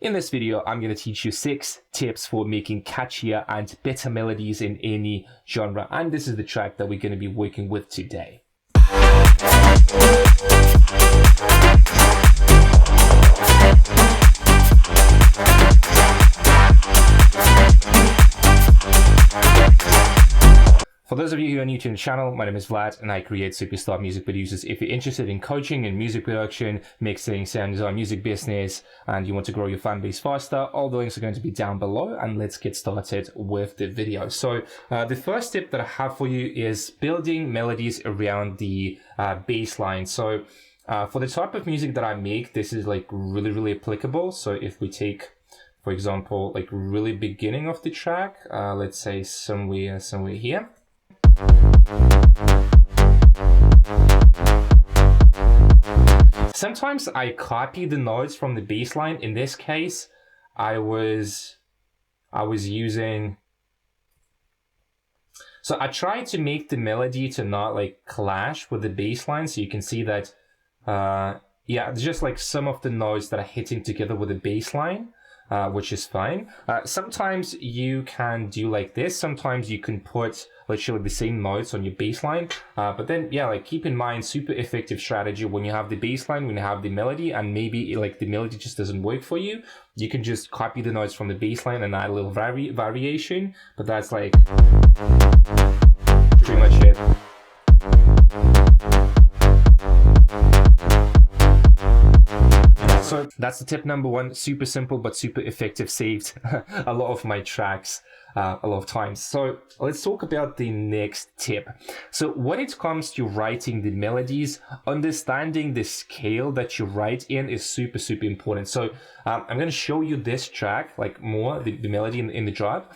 In this video, I'm going to teach you 6 tips for making catchier and better melodies in any genre. And this is the track that we're going to be working with today. For those of you who are new to the channel, my name is Vlad and I create superstar music producers. If you're interested in coaching and music production, mixing, sound design, music business, and you want to grow your fan base faster, all the links are going to be down below, and let's get started with the video. So the first tip that I have for you is building melodies around the bass line. So for the type of music that I make, this is like really applicable. So if we take, for example, like really beginning of the track, let's say somewhere here. Sometimes I copy the notes from the bass line. In this case, I was using, so I tried to make the melody to not like clash with the bass line, so you can see that yeah, it's just like some of the notes that are hitting together with the bass line. Which is fine. Sometimes you can do like this. Sometimes you can put literally the same notes on your bass line. But then, yeah, like keep in mind, super effective strategy when you have the bass line, when you have the melody, and maybe like the melody just doesn't work for you. You can just copy the notes from the bass line and add a little variation. But that's like pretty much it. So that's the tip number 1, super simple but super effective, saved a lot of my tracks a lot of times. So let's talk about the next tip. So when it comes to writing the melodies, understanding the scale that you write in is super important. So I'm going to show you this track, like more, the melody in the drop.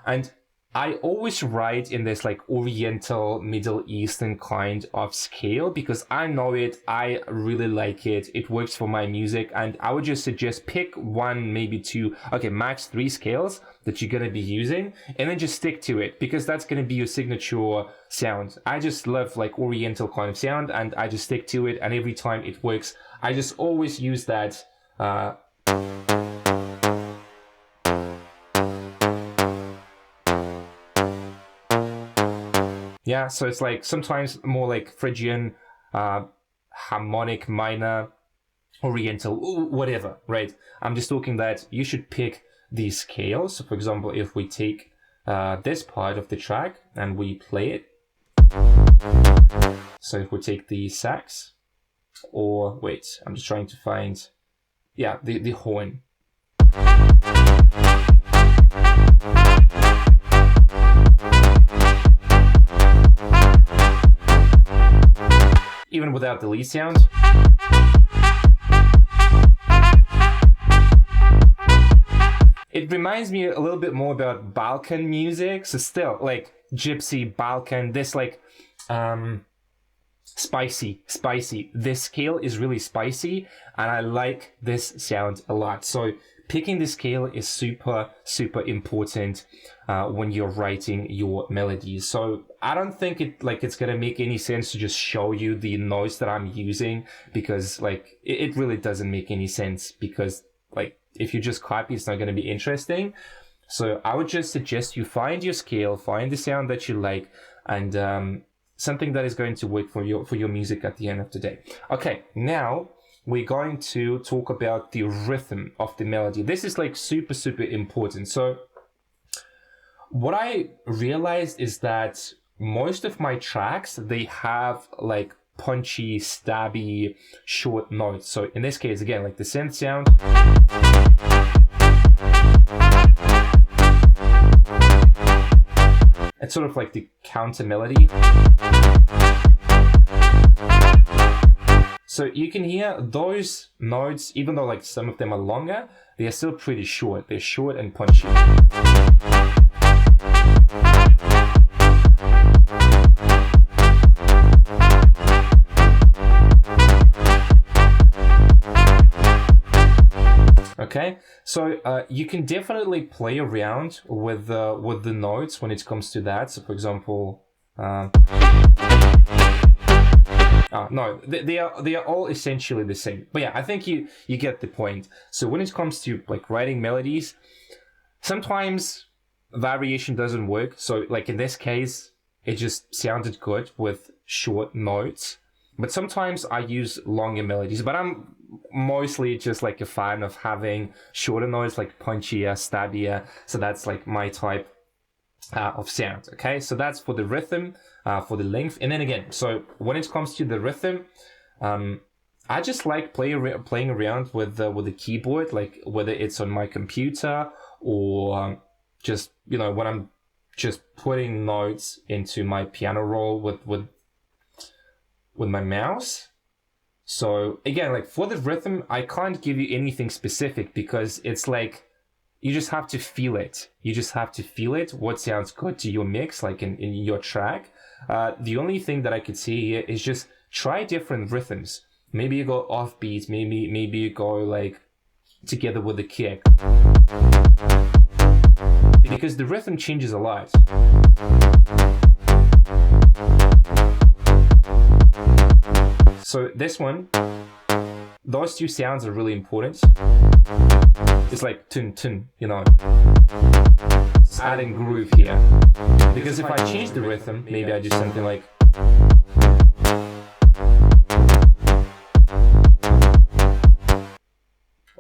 And I always write in this like Oriental, Middle Eastern kind of scale because I know it, I really like it, it works for my music, and I would just suggest pick 1, maybe 2, okay, max 3 scales that you're going to be using, and then just stick to it because that's going to be your signature sound. I just love like Oriental kind of sound and I just stick to it, and every time it works. I just always use that yeah, so it's like sometimes more like Phrygian, harmonic minor, Oriental, whatever, right? I'm just talking that you should pick these scales. So for example, if we take this part of the track and we play it. So if we take the sax, or wait, I'm just trying to find, yeah, the horn. Even without the lead sound. It reminds me a little bit more about Balkan music. So still like gypsy, Balkan, this like spicy. This scale is really spicy and I like this sound a lot. So picking the scale is super important when you're writing your melodies. So I don't think it's gonna make any sense to just show you the notes that I'm using, because like it really doesn't make any sense, because like if you just copy, it's not gonna be interesting. So I would just suggest you find your scale, find the sound that you like, and something that is going to work for your music at the end of the day. Okay, now we're going to talk about the rhythm of the melody. This is like super important. So what I realized is that most of my tracks, they have like punchy, stabby, short notes. So in this case, again, like the synth sound. It's sort of like the counter melody. So you can hear those notes, even though like some of them are longer, they are still pretty short. They're short and punchy. Okay, so you can definitely play around with the notes when it comes to that. So for example, No, they are all essentially the same. But yeah, I think you get the point. So when it comes to like writing melodies, sometimes variation doesn't work. So like in this case, it just sounded good with short notes. But sometimes I use longer melodies. But I'm mostly just like a fan of having shorter notes, like punchier, stabbier. So that's like my type of sound. Okay, so that's for the rhythm, for the length. And then again, so when it comes to the rhythm, I just like playing around with the keyboard, like whether it's on my computer or just, you know, when I'm just putting notes into my piano roll with my mouse. So again, like for the rhythm, I can't give you anything specific because it's like you just have to feel it. You just have to feel it, what sounds good to your mix, like in your track. The only thing that I could see here is just try different rhythms. Maybe you go offbeat, maybe you go like together with the kick. Because the rhythm changes a lot. So this one, those two sounds are really important. It's like tun tun, you know. It's adding groove here. Because if I change the rhythm, maybe I do something like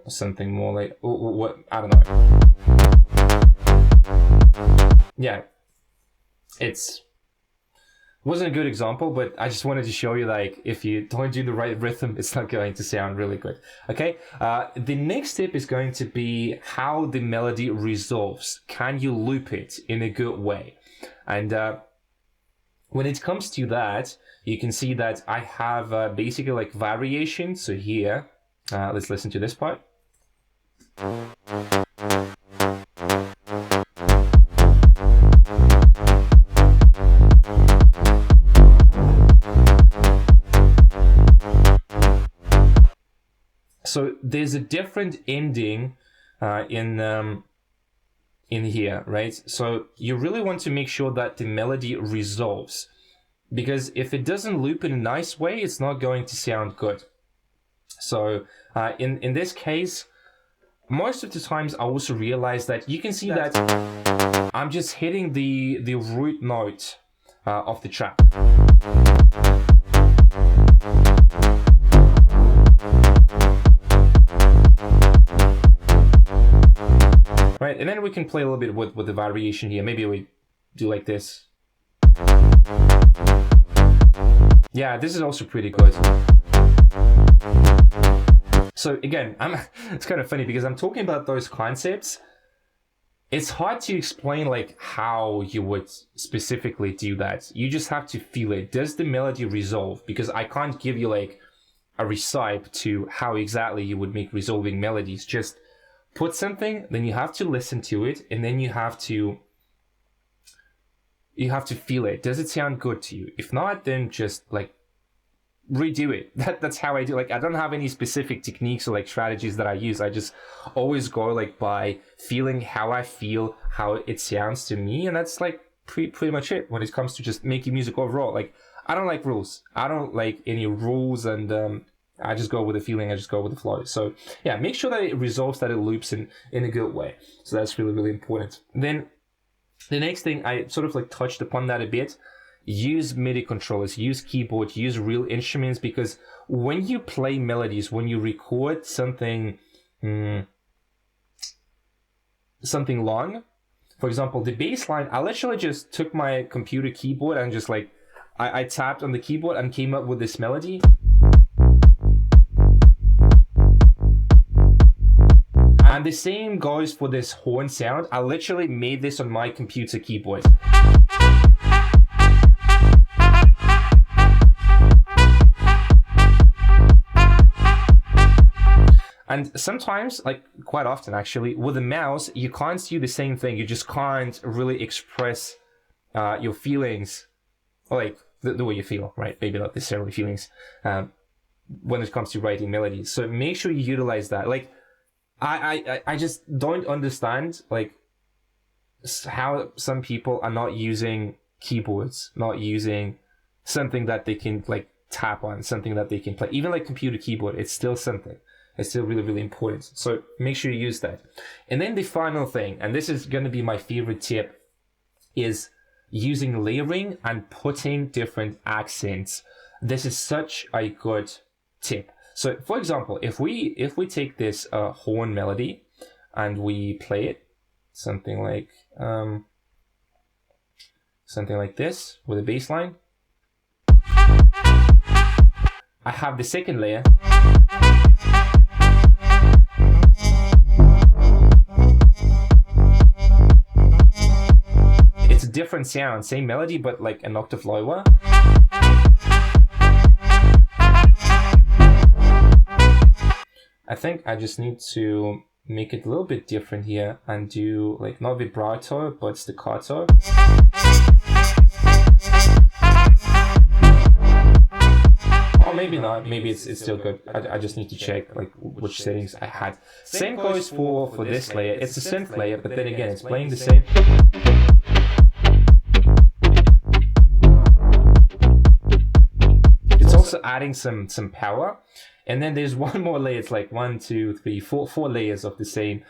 something more like what, I don't know. Yeah, wasn't a good example, but I just wanted to show you, like, if you don't do the right rhythm, it's not going to sound really good. Okay, the next step is going to be how the melody resolves. Can you loop it in a good way? And when it comes to that, you can see that I have basically like variation. So here, let's listen to this part. So there's a different ending in here, right? So you really want to make sure that the melody resolves, because if it doesn't loop in a nice way, it's not going to sound good. So in this case, most of the times I also realize that you can see that I'm just hitting the root note of the track. Right, and then we can play a little bit with the variation here. Maybe we do like this. Yeah, this is also pretty good. So again, it's kind of funny because I'm talking about those concepts. It's hard to explain like how you would specifically do that. You just have to feel it. Does the melody resolve? Because I can't give you like a recipe to how exactly you would make resolving melodies. Just put something, then you have to listen to it, and then you have to feel it. Does it sound good to you? If not, then just like redo it. That's how I do. Like, I don't have any specific techniques or like strategies that I use. I just always go like by feeling how I feel, how it sounds to me, and that's like pretty much it when it comes to just making music overall. Like, I don't like rules. I don't like any rules, and I just go with the feeling, I just go with the flow. So yeah, make sure that it resolves, that it loops in a good way. So that's really, really important. Then the next thing, I sort of like touched upon that a bit. Use MIDI controllers, use keyboard, use real instruments, because when you play melodies, when you record something long, for example, the bass line, I literally just took my computer keyboard and just like, I tapped on the keyboard and came up with this melody. And the same goes for this horn sound. I literally made this on my computer keyboard. And sometimes, like quite often actually, with a mouse, you can't do the same thing. You just can't really express your feelings, or like the way you feel, right? Maybe not necessarily feelings, when it comes to writing melodies. So make sure you utilize that. Like, I just don't understand like how some people are not using keyboards, not using something that they can like tap on, something that they can play. Even like computer keyboard, it's still something. It's still really, really important. So make sure you use that. And then the final thing, and this is going to be my favorite tip, is using layering and putting different accents. This is such a good tip. So for example, if we take this horn melody and we play it, something like this with a bass line, I have the second layer. It's a different sound, same melody, but like an octave lower. I think I just need to make it a little bit different here and do like not vibrato, but staccato. Or maybe not, maybe it's still good. I just need to check like which settings I had. Same goes for this layer. It's a synth layer, but then again, it's playing the same. It's also adding some power. And then there's one more layer. It's like 1, 2, 3, 4 layers of the same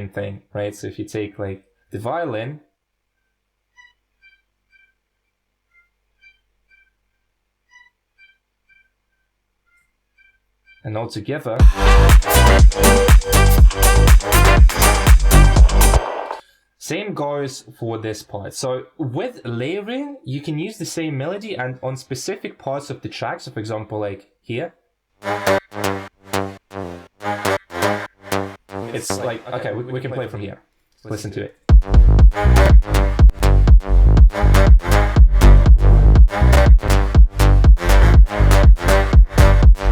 thing, right? So if you take like the violin, and all together, same goes for this part. So with layering, you can use the same melody and on specific parts of the track. So for example, like here. It's like, okay, we can play from here. Listen to it.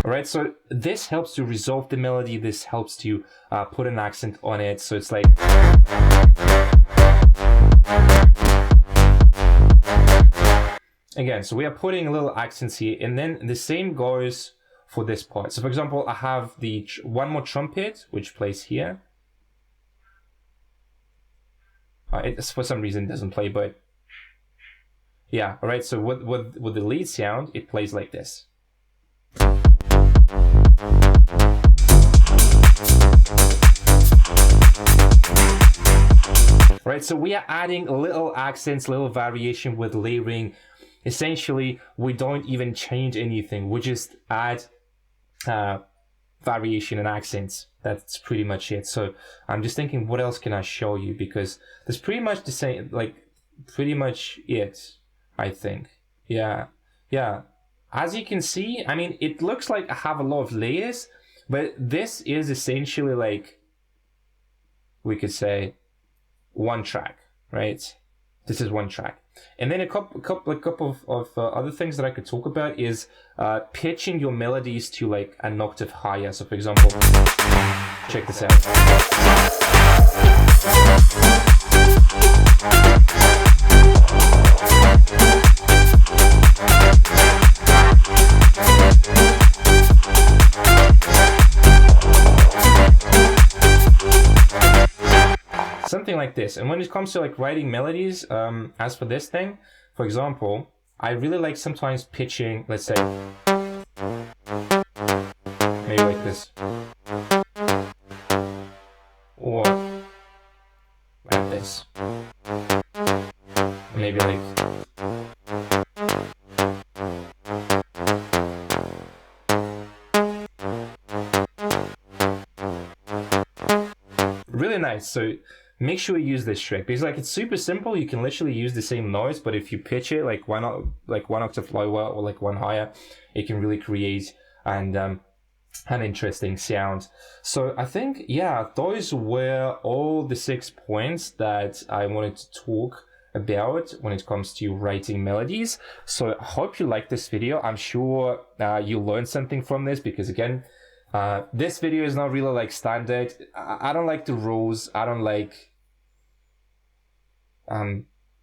Alright, so this helps to resolve the melody, this helps to put an accent on it, so it's like... Again, so we are putting little accents here, and then the same goes for this part. So for example, I have the one more trumpet, which plays here. It for some reason doesn't play, but yeah, all right. So with the lead sound, it plays like this. Right, so we are adding little accents, little variation with layering. Essentially, we don't even change anything. We just add variation and accents. That's pretty much it. So I'm just thinking, what else can I show you? Because there's pretty much the same, like pretty much it, I think. Yeah. As you can see, I mean, it looks like I have a lot of layers, but this is essentially like, we could say, one track, right? This is one track. And then a couple of other things that I could talk about is pitching your melodies to like an octave higher. So for example, check this out. Something like this. And when it comes to like writing melodies, as for this thing, for example, I really like sometimes pitching, let's say, maybe like this, or like this, maybe like, really nice. So make sure you use this trick because like it's super simple. You can literally use the same notes, but if you pitch it like one octave lower or like one higher, it can really create an interesting sound. So I think, yeah, those were all the 6 points that I wanted to talk about when it comes to writing melodies. So I hope you like this video. I'm sure you learned something from this because again, this video is not really like standard. I don't like the rules. I don't like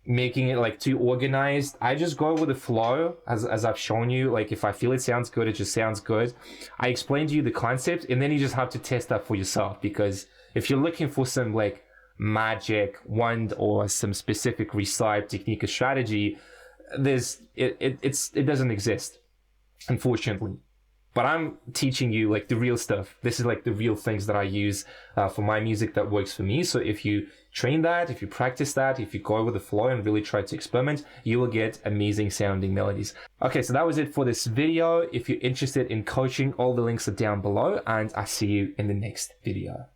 making it like too organized. I just go with the flow as I've shown you. Like if I feel it sounds good, it just sounds good. I explained to you the concept and then you just have to test that for yourself, because if you're looking for some like magic wand or some specific recipe technique or strategy, it doesn't exist. unfortunately. But I'm teaching you like the real stuff. This is like the real things that I use for my music that works for me. So if you train that, if you practice that, if you go with the flow and really try to experiment, you will get amazing sounding melodies. Okay, so that was it for this video. If you're interested in coaching, all the links are down below, and I see you in the next video.